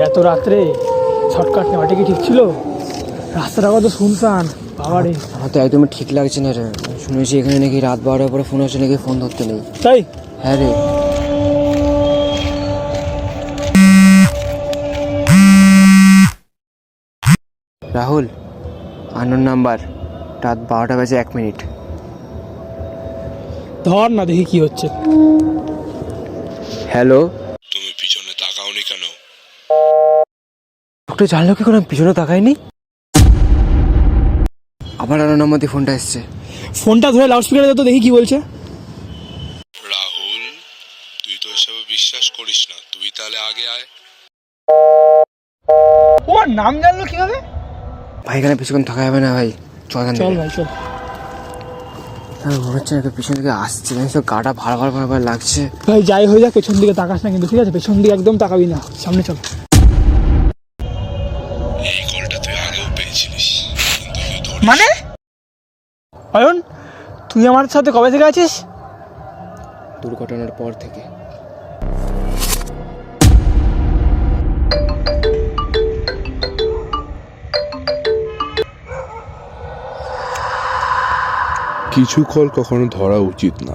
এত রাত্রে শর্টকাট নেওয়াটা কি ঠিক ছিল? রাস্তাটা কত শুনশান বাবারে। আমার তো একদমই ঠিক লাগছে না রে। শুনেছি এখানে নাকি রাত 12টার পরে ফোন আসছে নাকি, ফোন ধরতে নেই। তাই? হ্যাঁ রে। রাহুল, আননোন নাম্বার, রাত 12টা বাজে 1 মিনিট। ধর না দেখি কি হচ্ছে। হ্যালো, তুমি পিছনে তাকাওনি কেন? লোকটা জানলো কি করে আমি পিছনে তাকাইনি? আবার আননোন নাম্বার দিয়ে ফোনটা এসছে। ফোনটা ধরে লাউডস্পিকারে তো দেখি কি বলছে। রাহুল, তুই তো এসবে বিশ্বাস করিস না, তুই তাহলে আগে আয়। ওর নাম জানলো কিভাবে? ভাই এখানে বেশিক্ষণ থাকা যাবে না ভাই, চল এখান চল থেকে। ভাই চল। মনে হচ্ছে না পিছন থেকে আসছে, জানিস তো গাটা ভার ভার ভার ভার লাগছে। ভাই যাই হয়ে যাক পেছন দিকে তাকাস না কিন্তু, ঠিক আছে? পেছন দিকে একদম তাকাবি না, সামনে চল। এই কলটা তুই আগেও পেয়েছিলিস, কিন্তু তুই ধরিস। মানে অয়ন, তুই আমার সাথে কবে থেকে আছিস? দুর্ঘটনার পর থেকে। কিছু কল কখনো ধরা উচিত না।